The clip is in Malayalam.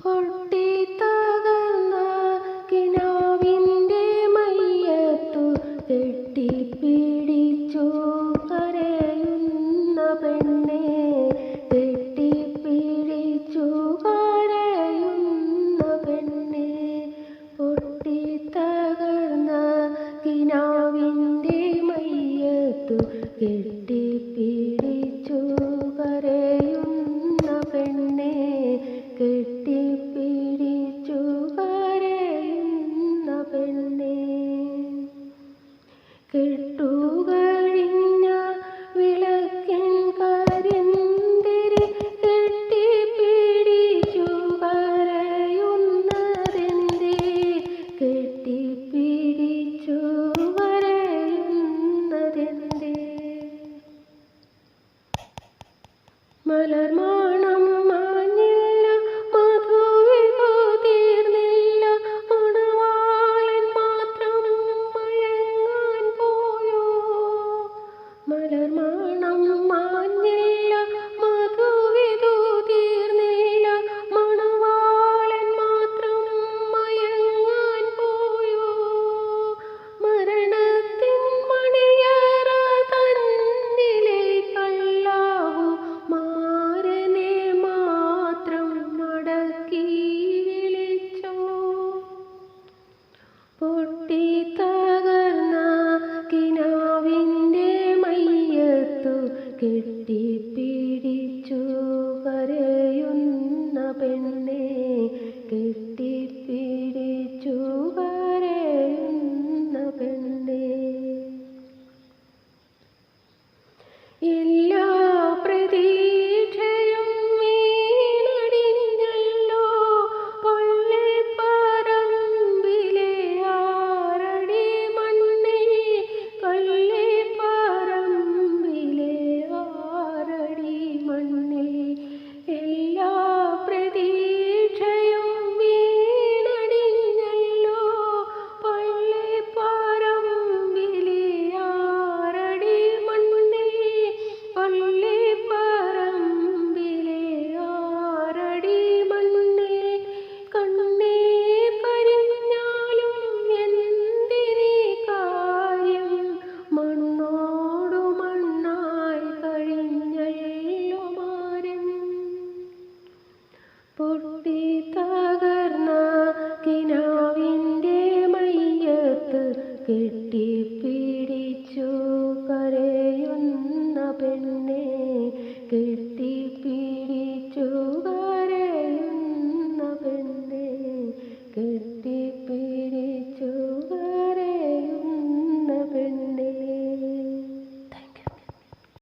പൊട്ടിത്തകർന്ന കിനാവിൻ്റെ മയ്യത്തു കെട്ടിപ്പിടിച്ചു കരയുന്ന പെണ്ണെ, കെട്ടിപ്പിടിച്ചു കരയുന്ന പെണ്ണെ. പൊട്ടിത്തകർന്ന കിനാവിൻ്റെ മയ്യത്തു കെട്ടിപ്പിടിച്ചു കരയുന്ന പെണ്ണെ, കെട്ടിപ്പിടിച്ചു കരയുന്ന പെണ്ണെ. കെട്ടുകഴിഞ്ഞ വിളക്കിൻ കരിന്തിരി കെട്ടിപ്പിടിച്ചു കരയുന്നതെന്തേ, കെട്ടിപ്പിടിച്ചു കരയുന്നതെന്തേ. മലർമാണം മാഞ്ഞില്ല, മധുവിധു തീർന്നില്ല, മണവാളൻ മാത്രം മയങ്ങാൻ പോയോ. മലർമാണം മാഞ്ഞില്ല, മധുവിധു തീർന്നില്ല, മണവാളൻ മാത്രം മയങ്ങാൻ പോയോ. മരണത്തിൻ മണിയറ തന്നിലേക്കല്ലാഹു മാരനെ മാത്രം മടക്കി വിളിച്ചോ. പൊട്ടിത്തകർന്ന കിനാവിൻ്റെ മയ്യത്തു കെട്ടിപ്പിടിച്ചു കരയുന്ന പെണ്ണെ, കെട്ടിപ്പിടിച്ചു കരയുന്ന പെണ്ണെ. എല്ലാ പ്രതീക്ഷയും വീണടിഞ്ഞല്ലോ, കൊള്ളിപ്പറമ്പിലെ ആറടി മണ്ണിൽ, കൊള്ളിപ്പറമ്പിലെ ആറടി മണ്ണിൽ. എല്ലാ പ്രതീക്ഷയും വീണടിഞ്ഞല്ലോ, കൊള്ളിപ്പറമ്പിലെ ആറടി മണ്ണിൽ, കൊള്ളിപ്പറമ്പിലെ ആറടി മണ്ണിൽ. കണ്ണീർ പരിഞ്ഞാലും എന്തിനീ കാര്യം, മണ്ണോടു മണ്ണായി കഴിഞ്ഞല്ലോ മാരൻ. പൊട്ടിത്ത